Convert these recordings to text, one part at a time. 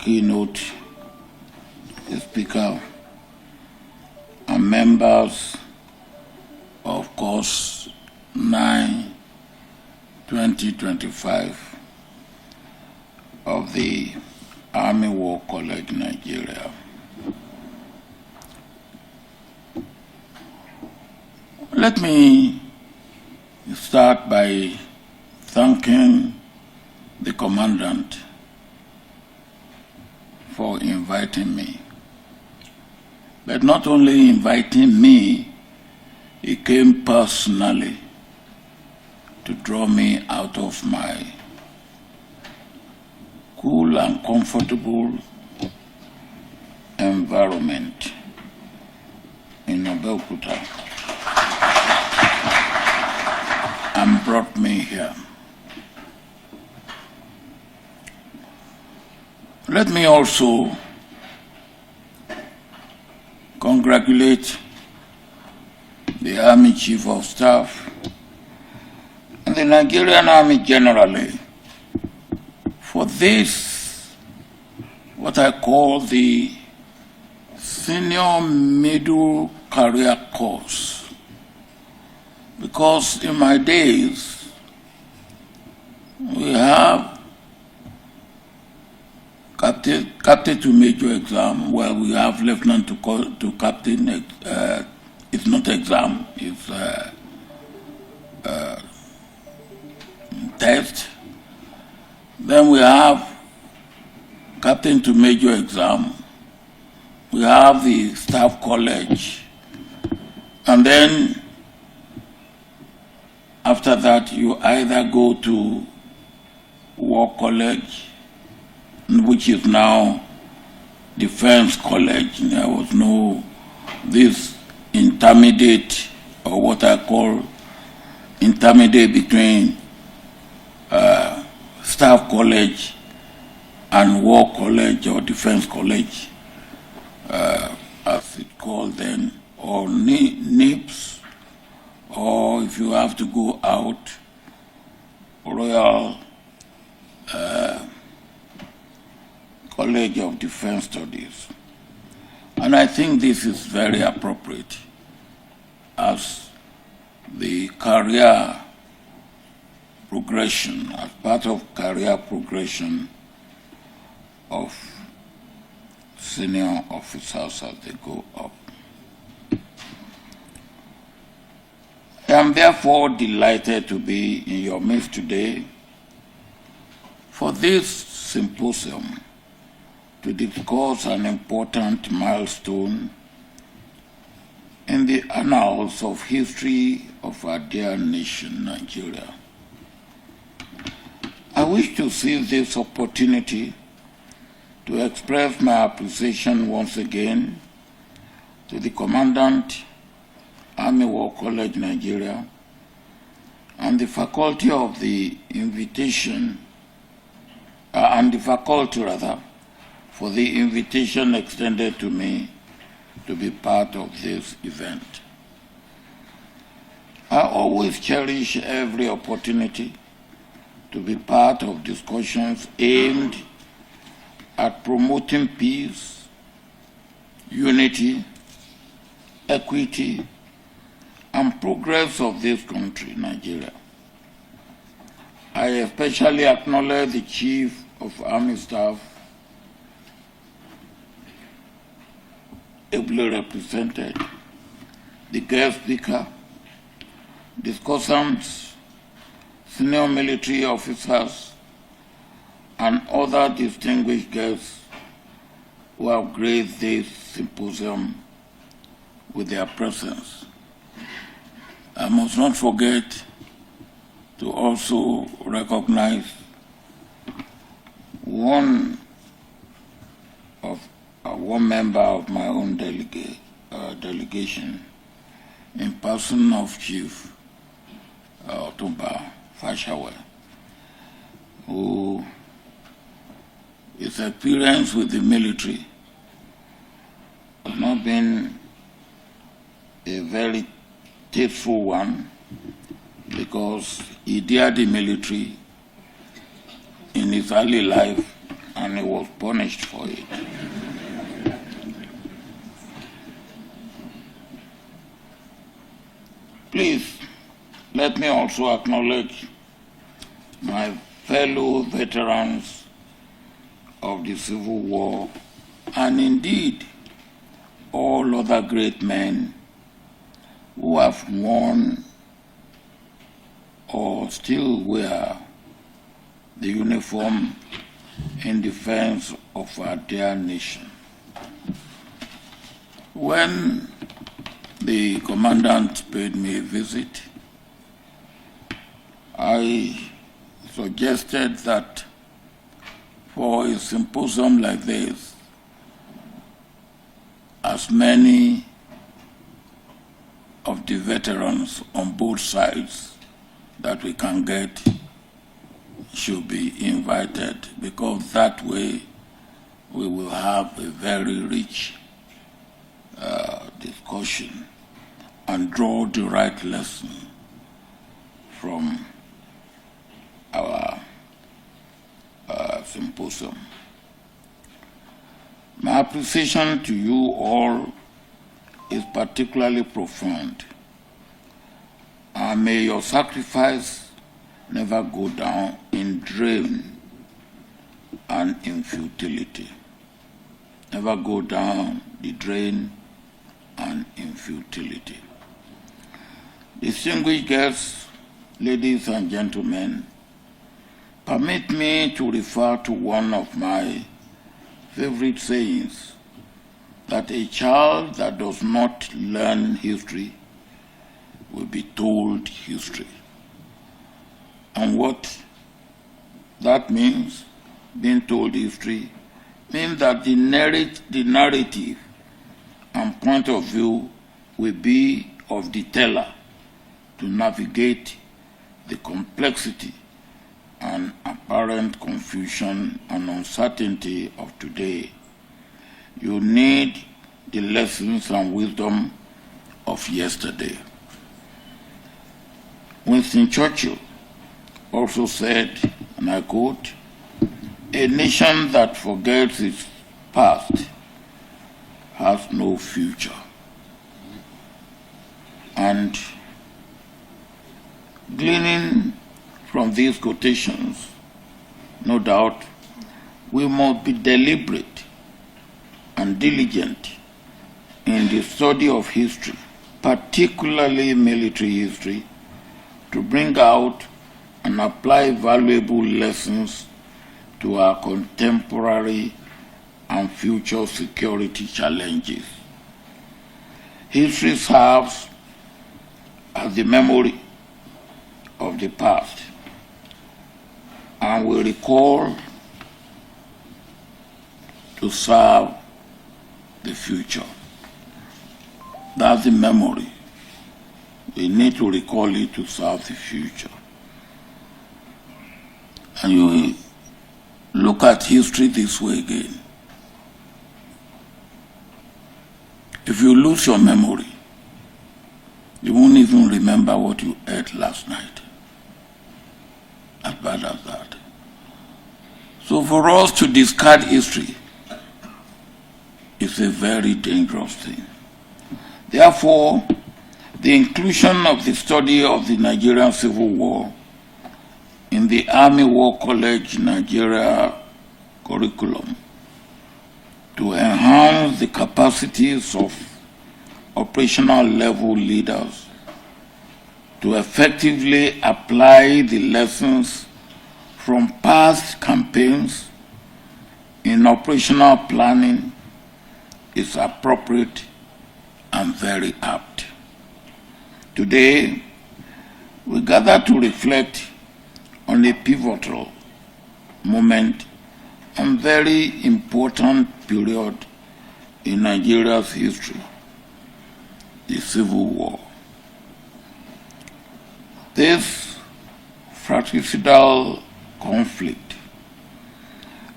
keynote speaker, and members of course 9/2025 of the Army War College Nigeria. Let me start by thanking the Commandant for inviting me. But not only inviting me, he came personally to draw me out of my cool and comfortable environment in Abeokuta and brought me here. Let me also congratulate the Army Chief of Staff and the Nigerian Army generally for this, what I call the senior middle career course. Because in my days, we have captain to major exam, where we have lieutenant to captain. It's not exam, it's test. Then we have captain to major exam. We have the staff college. And then after that, you either go to war college, which is now Defense College. There was no this intermediate, or what I call intermediate between Staff College and War College or Defense College, as it's called then, or NIPS, or if you have to go out, Royal College of Defense Studies. And I think this is very appropriate as the career progression, as part of career progression of senior officers as they go up. I am therefore delighted to be in your midst today for this symposium to discuss an important milestone in the annals of history of our dear nation, Nigeria. I wish to seize this opportunity to express my appreciation once again to the Commandant, Army War College Nigeria, and the faculty of the invitation, for the invitation extended to me to be part of this event. I always cherish every opportunity to be part of discussions aimed at promoting peace, unity, equity, and progress of this country, Nigeria. I especially acknowledge the Chief of Army Staff, ably represented, the guest speaker, discussants, senior military officers, and other distinguished guests who have graced this symposium with their presence. I must not forget to also recognize one member of my own delegation, in person of Chief Otumba Fashawe, who his experience with the military has not been a very tasteful one, because he dared the military in his early life and he was punished for it. Please, let me also acknowledge my fellow veterans of the Civil War, and indeed all other great men who have worn or still wear the uniform in defense of our dear nation. When the commandant paid me a visit, I suggested that for a symposium like this, as many of the veterans on both sides that we can get should be invited, because that way we will have a very rich discussion and draw the right lesson from our symposium. My appreciation to you all is particularly profound, and may your sacrifice never go down in drain and in futility. Never go down the drain and in futility. Distinguished guests, ladies and gentlemen, permit me to refer to one of my favorite sayings, that a child that does not learn history will be told history. And what that means, being told history, means that the narrative and point of view will be of the teller to navigate the complexity and apparent confusion and uncertainty of today. You need the lessons and wisdom of yesterday. Winston Churchill also said, and I quote, "A nation that forgets its past has no future." And gleaning from these quotations, no doubt, we must be deliberate and diligent in the study of history, particularly military history, to bring out and apply valuable lessons to our contemporary and future security challenges. History serves as the memory of the past, and will recall to serve the future. That's the memory. We need to recall it to serve the future. And you look at history this way again. If you lose your memory, you won't even remember what you ate last night. As bad as that. So for us to discard history is a very dangerous thing. Therefore, the inclusion of the study of the Nigerian Civil War in the Army War College Nigeria curriculum to enhance the capacities of operational level leaders to effectively apply the lessons from past campaigns in operational planning is appropriate and very apt. Today, we gather to reflect on a pivotal moment and very important period in Nigeria's history, the Civil War. This fratricidal conflict,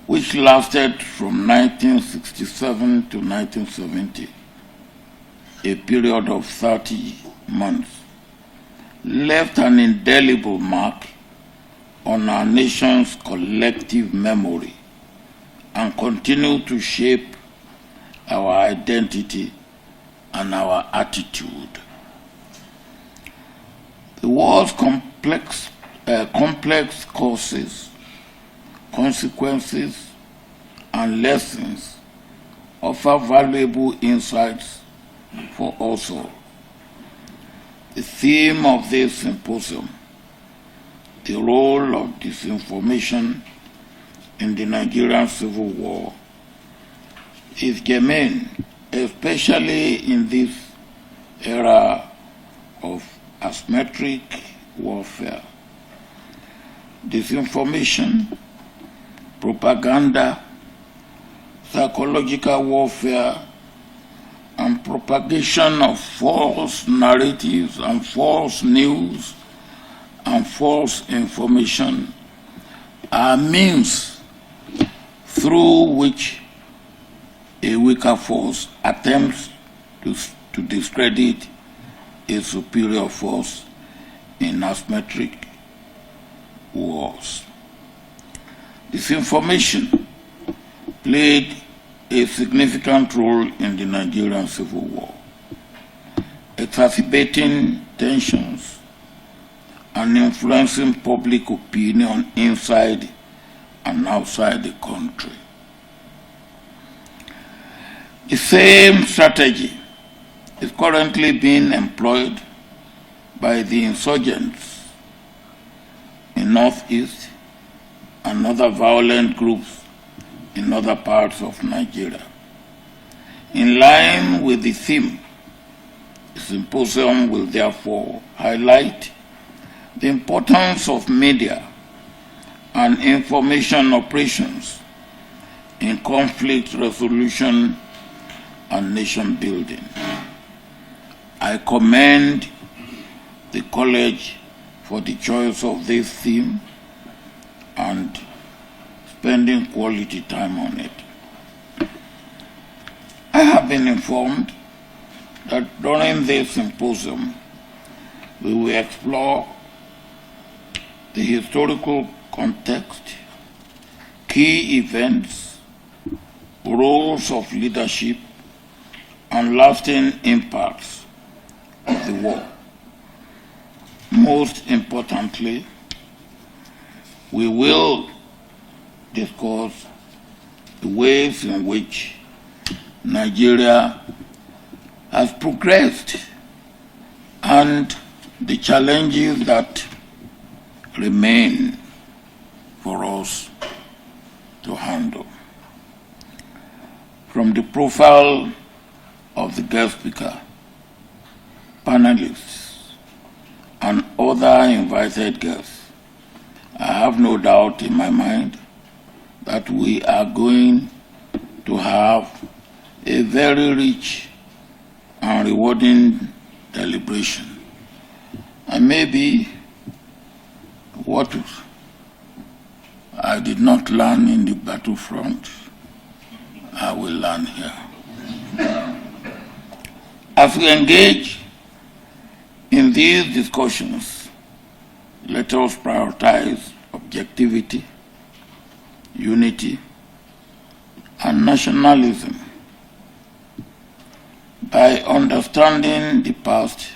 which lasted from 1967 to 1970, a period of 30 months, left an indelible mark on our nation's collective memory and continue to shape our identity and our attitude. The war's complex causes, consequences, and lessons offer valuable insights for us all. The theme of this symposium, the role of disinformation in the Nigerian Civil War, is germane, especially in this era of asymmetric warfare. Disinformation, propaganda, psychological warfare, and propagation of false narratives and false news and false information are means through which a weaker force attempts to discredit a superior force in asymmetric wars. Disinformation played a significant role in the Nigerian Civil War, exacerbating tensions and influencing public opinion inside and outside the country. The same strategy is currently being employed by the insurgents in Northeast and other violent groups in other parts of Nigeria. In line with the theme, the symposium will therefore highlight the importance of media and information operations in conflict resolution and nation building. I commend the college for the choice of this theme and spending quality time on it. I have been informed that during this symposium, we will explore the historical context, key events, roles of leadership, and lasting impacts of the war. Most importantly, we will discuss the ways in which Nigeria has progressed and the challenges that remain for us to handle. From the profile of the guest speaker, panelists, and other invited guests, I have no doubt in my mind that we are going to have a very rich and rewarding deliberation. And maybe what I did not learn in the battlefront, I will learn here. As we engage in these discussions, let us prioritize objectivity, unity, and nationalism. By understanding the past,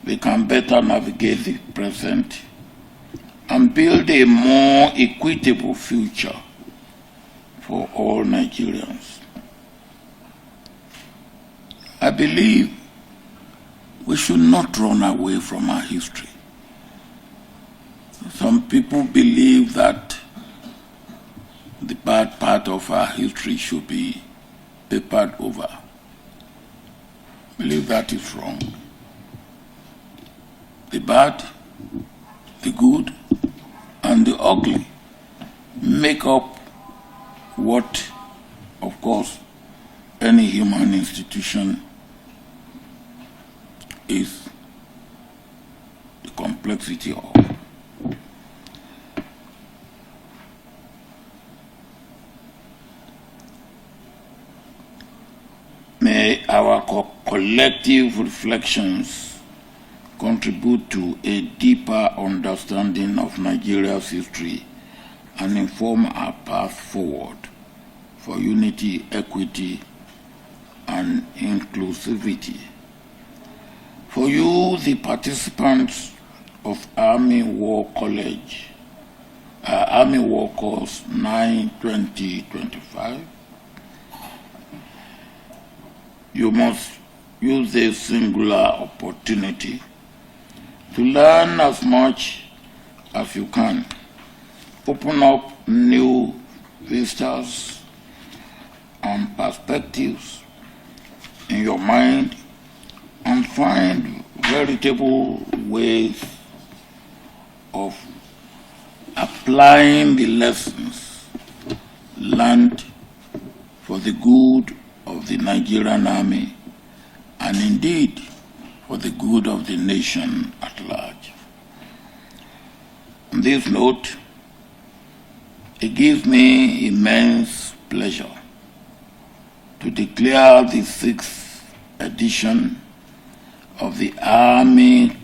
we can better navigate the present and build a more equitable future for all Nigerians. I believe we should not run away from our history. Some people believe that the bad part of our history should be papered over. I believe that is wrong. The bad, the good, and the ugly make up what, of course, any human institution is the complexity of. May our collective reflections contribute to a deeper understanding of Nigeria's history and inform our path forward for unity, equity, and inclusivity. For you, the participants of Army War College, Army War Course 9-2025, you must use this singular opportunity to learn as much as you can. Open up new vistas and perspectives in your mind and find veritable ways of applying the lessons learned for the good of the Nigerian Army and indeed for the good of the nation at large. On this note, it gives me immense pleasure to declare the 6th edition of the Army